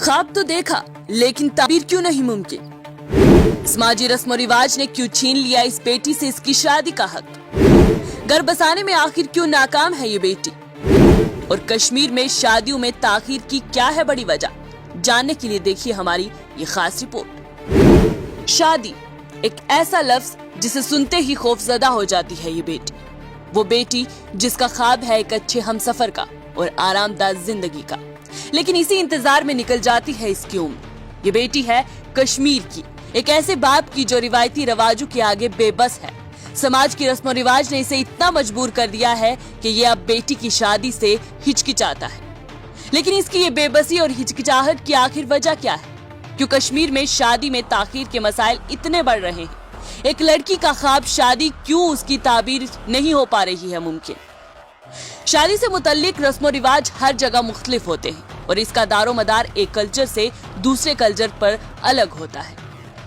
ख्वाब तो देखा लेकिन ताबीर क्यों नहीं मुमकिन। समाजी रस्म और रिवाज ने क्यों छीन लिया इस बेटी से इसकी शादी का हक। घर बसाने में आखिर क्यों नाकाम है ये बेटी, और कश्मीर में शादियों में ताखीर की क्या है बड़ी वजह, जानने के लिए देखिए हमारी ये खास रिपोर्ट। शादी एक ऐसा लफ्ज जिसे सुनते ही खौफजदा हो जाती है ये बेटी, वो बेटी जिसका ख्वाब है एक अच्छे हमसफर का और आरामदायक जिंदगी का, लेकिन इसी इंतजार में निकल जाती है इसकी उम्र। ये बेटी है कश्मीर की, एक ऐसे बाप की जो रिवायती रवाजों के आगे बेबस है। समाज की रस्म रिवाज ने इसे इतना मजबूर कर दिया है कि ये अब बेटी की शादी से हिचकिचाता है। लेकिन इसकी ये बेबसी और हिचकिचाहट की आखिर वजह क्या है? क्यों कश्मीर में शादी में ताखीर के मसाइल इतने बढ़ रहे हैं? एक लड़की का ख्वाब शादी क्यों उसकी ताबीर नहीं हो पा रही है मुमकिन? शादी से मुतल्लिक रस्म रिवाज हर जगह मुख्तलिफ होते हैं और इसका दारो मदार एक कल्चर से दूसरे कल्चर पर अलग होता है।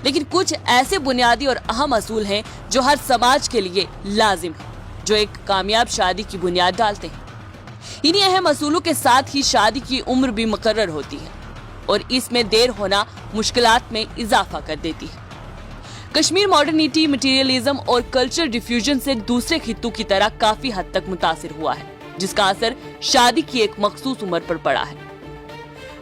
लेकिन कुछ ऐसे बुनियादी और अहम असूल हैं जो हर समाज के लिए लाजिम है, जो एक कामयाब शादी की बुनियाद डालते हैं। इन्हीं अहम असूलों के साथ ही शादी की उम्र भी मुकर्रर होती है और इसमें देर होना मुश्किलात में इजाफा कर देती है। कश्मीर मॉडर्निटी, मटीरियलिज्म और कल्चर डिफ्यूजन से दूसरे खित्तों की तरह काफी हद तक मुतासिर हुआ है, जिसका असर शादी की एक मखसूस उम्र पर पड़ा है।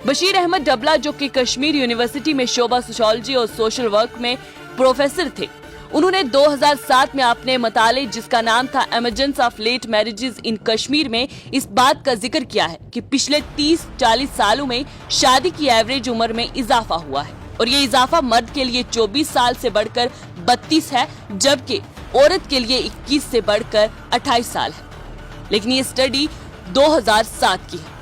बशीर अहमद डबला, जो कि कश्मीर यूनिवर्सिटी में शोबा सोशियोलॉजी और सोशल वर्क में प्रोफेसर थे, उन्होंने 2007 में अपने मताले जिसका नाम था एमरजेंस ऑफ लेट मैरिजेस इन कश्मीर में इस बात का जिक्र किया है कि पिछले 30-40 सालों में शादी की एवरेज उम्र में इजाफा हुआ है और ये इजाफा मर्द के लिए 24 साल से बढ़कर 32 है, जबकि औरत के लिए 21 से बढ़कर 28 साल है। लेकिन ये स्टडी 2007 की है।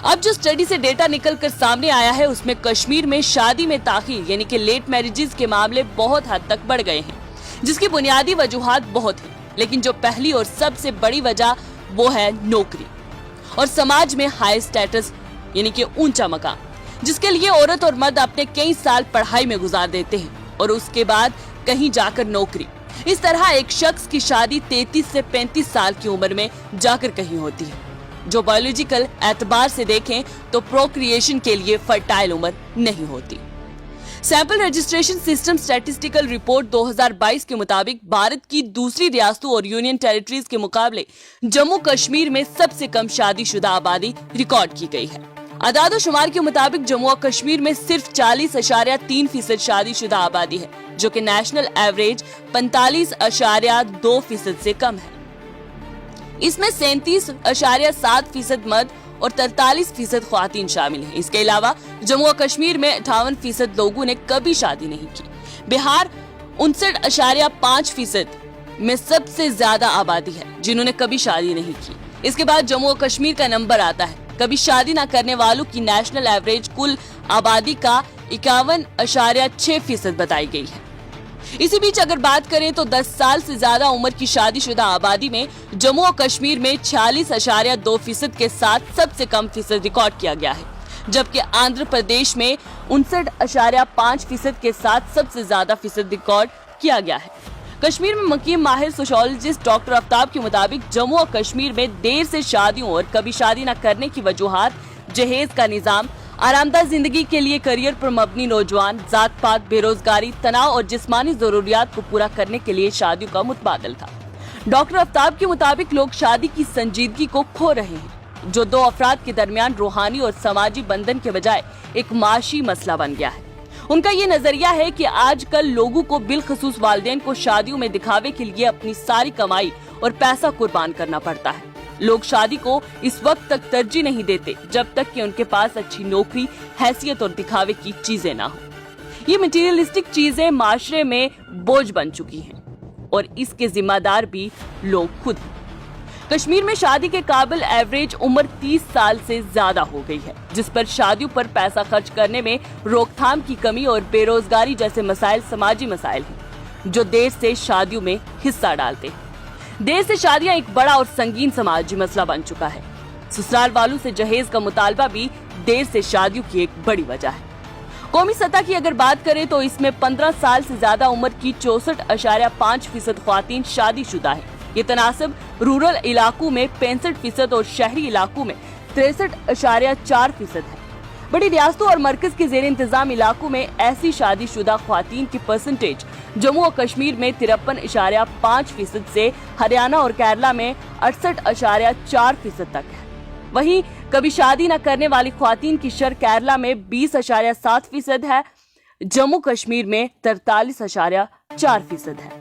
अब जो स्टडी से डेटा निकलकर सामने आया है उसमें कश्मीर में शादी में ताखीर यानी कि लेट मैरिजेस के मामले बहुत हद तक बढ़ गए हैं, जिसकी बुनियादी वजूहात बहुत हैं। लेकिन जो पहली और सबसे बड़ी वजह वो है नौकरी और समाज में हाई स्टेटस यानी कि ऊंचा मकाम, जिसके लिए औरत और मर्द अपने कई साल पढ़ाई में गुजार देते हैं और उसके बाद कहीं जाकर नौकरी। इस तरह एक शख्स की शादी 33 से 35 साल की उम्र में जाकर कहीं होती है, जो बायोलॉजिकल एतबार से देखें तो प्रोक्रिएशन के लिए फर्टाइल उम्र नहीं होती। Sample registration system statistical report 2022 के मुताबिक भारत की दूसरी रियासतों और यूनियन टेरिटरीज के मुकाबले जम्मू कश्मीर में सबसे कम शादीशुदा आबादी रिकॉर्ड की गई है। आदाद शुमार के मुताबिक जम्मू और कश्मीर में सिर्फ 40.3% शादीशुदा आबादी है, जो कि नेशनल एवरेज 45.2% से कम है। इसमें 37.7% मर्द और 43% ख्वातीन शामिल हैं। इसके अलावा जम्मू और कश्मीर में 58% लोगों ने कभी शादी नहीं की। बिहार 59.5% में सबसे ज्यादा आबादी है जिन्होंने कभी शादी नहीं की। इसके बाद जम्मू और कश्मीर का नंबर आता है। कभी शादी न करने वालों की नेशनल एवरेज कुल आबादी का 51.6% बताई गई है। इसी बीच अगर बात करें तो 10 साल से ज्यादा उम्र की शादीशुदा आबादी में जम्मू और कश्मीर में 46.2% के साथ सबसे कम फीसद रिकॉर्ड किया गया है, जबकि आंध्र प्रदेश में 59.5% के साथ सबसे ज्यादा फीसद रिकॉर्ड किया गया है। कश्मीर में मुकीम माहिर सोशियोलॉजिस्ट डॉक्टर आफ्ताब के मुताबिक जम्मू और कश्मीर में देर से शादियों और कभी शादी न करने की वजूहात जहेज का निजाम, आरामदायक जिंदगी के लिए करियर पर मबनी नौजवान, जात पात, बेरोजगारी, तनाव और जिस्मानी जरूरियात को पूरा करने के लिए शादियों का मुतबादल था। डॉक्टर आफ्ताब के मुताबिक लोग शादी की संजीदगी को खो रहे हैं, जो दो अफराद के दरमियान रूहानी और समाजी बंधन के बजाय एक माशी मसला बन गया है। उनका ये नजरिया है कि आजकल लोगों को बिलखसूस वालिदैन को शादियों में दिखावे के लिए अपनी सारी कमाई और पैसा कुर्बान करना पड़ता है। लोग शादी को इस वक्त तक तरजीह नहीं देते जब तक कि उनके पास अच्छी नौकरी, हैसियत और दिखावे की चीजें ना हो। ये मटीरियलिस्टिक चीजें माशरे में बोझ बन चुकी हैं और इसके जिम्मेदार भी लोग खुद हैं। कश्मीर में शादी के काबिल एवरेज उम्र 30 साल से ज्यादा हो गई है, जिस पर शादियों पर पैसा खर्च करने में रोकथाम की कमी और बेरोजगारी जैसे मसाइल समाजी मसाइल हैं, जो देर से शादियों में हिस्सा डालते हैं। देर से शादियां एक बड़ा और संगीन समाजी मसला बन चुका है। ससुराल वालों से जहेज का मुतालबा भी देर से शादियों की एक बड़ी वजह है। कौमी सतह की अगर बात करें तो इसमें 15 साल से ज्यादा उम्र की 64.5% ख्वातीन शादीशुदा है। ये तनासब रूरल इलाकों में 65% और शहरी इलाकों में 63.4% है। बड़ी रियासतों और मरकज के जेर इंतजाम इलाकों में ऐसी शादीशुदा ख्वातीन की परसेंटेज जम्मू और कश्मीर में 53.5% से हरियाणा और केरला में 68.4% तक है। वहीं कभी शादी न करने वाली ख्वातीन की शर केरला में 20.7% है, जम्मू कश्मीर में 43.4% है।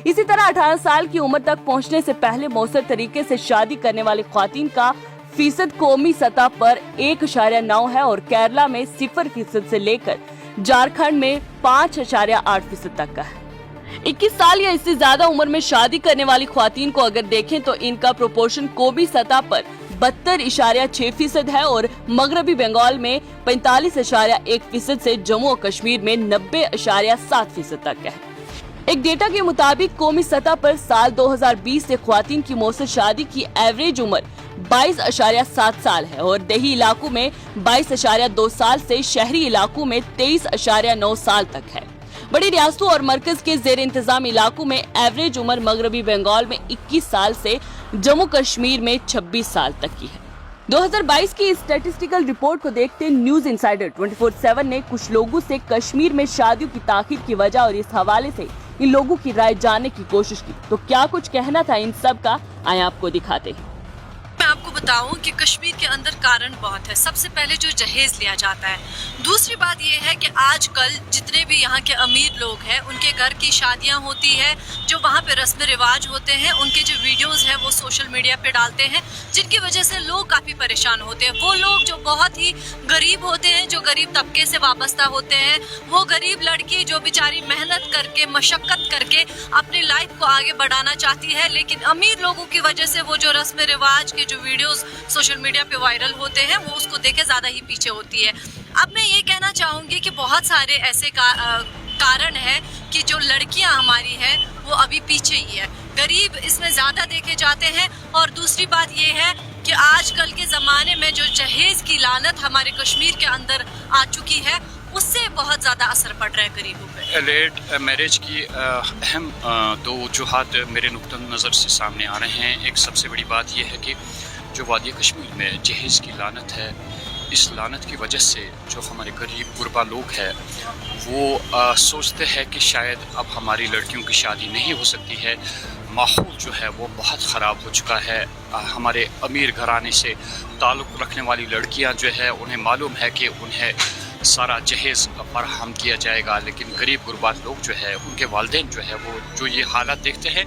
इसी तरह 18 साल की उम्र तक पहुंचने से पहले मौसर तरीके से शादी करने वाली ख्वातीन का फीसद कौमी सतह पर 1.9 है और केरला में 0% से लेकर झारखंड में 5.8% तक का है। 21 साल या इससे ज्यादा उम्र में शादी करने वाली ख्वातीन को अगर देखें तो इनका प्रोपोर्शन कौमी सतह पर 72.6% है और मगरबी बंगाल में 45.1% से जम्मू और कश्मीर में 90.7% तक है। एक डेटा के मुताबिक कौमी सतह पर साल 2020 से ख्वातीन की मौसर शादी की एवरेज उम्र 22.7 साल है और देही इलाकों में 22.2 साल से शहरी इलाकों में 23.9 साल तक है। बड़ी रियासतों और मरकज के जेर इंतजाम इलाकों में एवरेज उम्र मगरबी बंगाल में 21 साल से जम्मू कश्मीर में 26 साल तक की है। 2022 की स्टैटिस्टिकल रिपोर्ट को देखते न्यूज इंसाइडर 24/7 ने कुछ लोगों से कश्मीर में शादियों की ताखीर की वजह और इस हवाले से इन लोगों की राय जानने की कोशिश की। तो क्या कुछ कहना था इन सब का, आए आपको दिखाते हैं। मैं आपको बताऊं कि कश्मीर के अंदर कारण बहुत है। सबसे पहले जो जहेज लिया जाता है, दूसरी बात यह है कि आजकल जितने भी यहाँ के अमीर लोग हैं उनके घर की शादियां होती है, जो वहाँ पे रस्म रिवाज होते हैं, उनके जो वीडियोस हैं वो सोशल मीडिया पे डालते हैं, जिनकी वजह से लोग काफ़ी परेशान होते हैं। वो लोग जो बहुत ही गरीब होते हैं, जो गरीब तबके से वाबस्ता होते हैं, वो गरीब लड़की जो बेचारी मेहनत करके मशक्क़त करके अपनी लाइफ को आगे बढ़ाना चाहती है, लेकिन अमीर लोगों की वजह से वो जो रस्म रिवाज के जो वीडियोस सोशल मीडिया पे वायरल होते हैं वो उसको देखे ज़्यादा ही पीछे होती है। अब मैं ये कहना चाहूँगी कि बहुत सारे ऐसे कारण है कि जो लड़कियां हमारी हैं वो अभी पीछे ही है, गरीब इसमें ज़्यादा देखे जाते हैं। और दूसरी बात ये है कि आजकल के ज़माने में जो जहेज की लानत हमारे कश्मीर के अंदर आ चुकी है, उससे बहुत ज़्यादा असर पड़ रहा है गरीबों पे। लेट मैरिज की अहम दो वजूहात मेरे नुक्ता नज़र से सामने आ रहे हैं। एक सबसे बड़ी बात यह है कि जो वादी कश्मीर में जहेज़ की लानत है, इस लानत की वजह से जो हमारे गरीब गुरबा लोग हैं वो सोचते हैं कि शायद अब हमारी लड़कियों की शादी नहीं हो सकती है। माहौल जो है वो बहुत ख़राब हो चुका है। हमारे अमीर घराने से ताल्लुक़ रखने वाली लड़कियां जो है उन्हें मालूम है कि उन्हें सारा जहेज़ फराहम किया जाएगा, लेकिन गरीब गुरबात लोग जो है उनके वालिदैन जो है वो जो ये हालात देखते हैं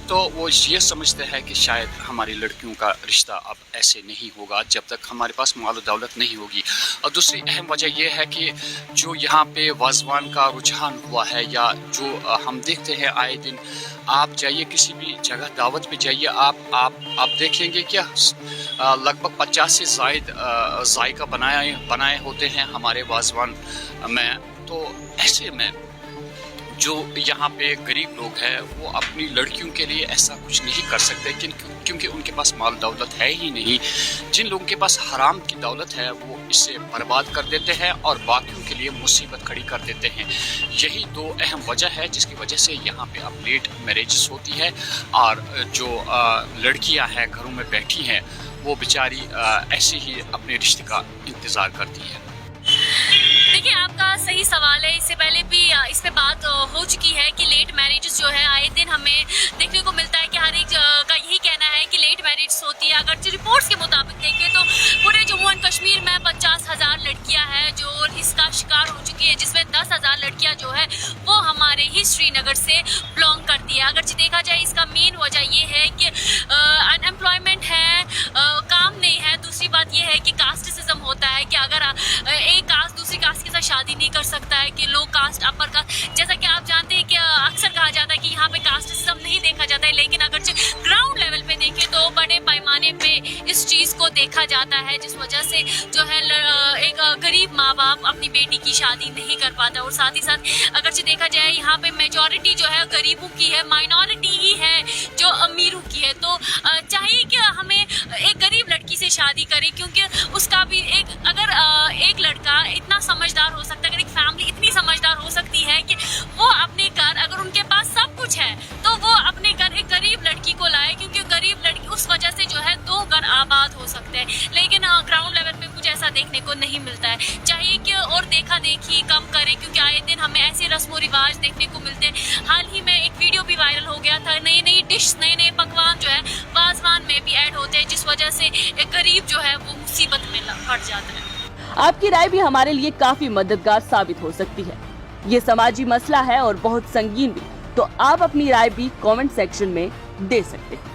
तो वो ये समझते हैं कि शायद हमारी लड़कियों का रिश्ता अब ऐसे नहीं होगा जब तक हमारे पास माल दौलत नहीं होगी। और दूसरी अहम वजह यह है कि जो यहाँ पे वाज़वान का रुझान हुआ है, या जो हम देखते हैं आए दिन, आप जाइए किसी भी जगह दावत पे जाइए, आप देखेंगे क्या लगभग 50 से ज़ायद जायका बनाए होते हैं हमारे वाज़वान में। तो ऐसे में जो यहाँ पे गरीब लोग हैं वो अपनी लड़कियों के लिए ऐसा कुछ नहीं कर सकते क्योंकि उनके पास माल दौलत है ही नहीं। जिन लोगों के पास हराम की दौलत है वो इसे बर्बाद कर देते हैं और बाकियों के लिए मुसीबत खड़ी कर देते हैं। यही दो अहम वजह है जिसकी वजह से यहाँ पे अब लेट मैरिजेस होती है और जो लड़कियाँ हैं घरों में बैठी हैं वो बेचारी ऐसे ही अपने रिश्ते का इंतज़ार करती है। देखिए, आपका सही सवाल है। इससे पहले भी इस पे बात हो चुकी है कि लेट मैरिजेस जो है आए दिन हमें देखने को मिलता है कि हर एक का यही कहना है कि लेट मैरिज होती है। अगर जो रिपोर्ट्स के मुताबिक देखें तो पूरे जम्मू एंड कश्मीर में 50,000 लड़कियां हैं जो इसका शिकार हो चुकी है, जिसमें 10,000 लड़कियां जो है वो हमारे ही श्रीनगर से बिलोंग करती है। अगर देखा जाए इसका मेन वजह ये है कि अनएम्प्लॉयमेंट है, काम नहीं है। दूसरी बात ये है कि कास्टिज्म होता है कि अगर एक कास्ट दूसरी कास्ट के साथ शादी नहीं कर सकता है, कि लो कास्ट अपर कास्ट, जैसा कि आप जानते हैं कि अक्सर कहा जाता है कि यहाँ पे कास्टिज्म नहीं देखा जाता है, लेकिन अगर ग्राउंड लेवल पे देखें तो बड़े पैमाने पे इस चीज़ को देखा जाता है, जिस वजह से जो है एक गरीब माँ बाप अपनी बेटी की शादी नहीं कर पाता। और साथ ही साथ अगर देखा जाए यहाँ पे मेजॉरिटी जो है गरीबों की है, माइनॉरिटी ही है जो अमीरों की है। तो चाहिए कि हमें एक गरीब लड़की से शादी करें, क्योंकि उसका भी अगर एक लड़का इतना समझदार हो सकता है, अगर एक फैमिली इतनी समझदार हो सकती है कि वो अपने घर, अगर उनके पास सब कुछ है तो वो अपने घर एक गरीब लड़की को लाए, क्योंकि गरीब लड़की उस वजह से जो है 2 घर आबाद हो सकते हैं। लेकिन ग्राउंड लेवल पे कुछ ऐसा देखने को नहीं मिलता है। देखा देखी कम करें, क्योंकि आए दिन हमें ऐसे रस्म और रिवाज देखने को मिलते हैं। हाल ही में एक वीडियो भी वायरल हो गया था, नई नई डिश, नए नए पकवान जो है वाजवान में भी ऐड होते हैं, जिस वजह से एक गरीब जो है वो मुसीबत में पड़ जाता है। आपकी राय भी हमारे लिए काफी मददगार साबित हो सकती है। ये समाजी मसला है और बहुत संगीन भी, तो आप अपनी राय भी कमेंट सेक्शन में दे सकते हैं।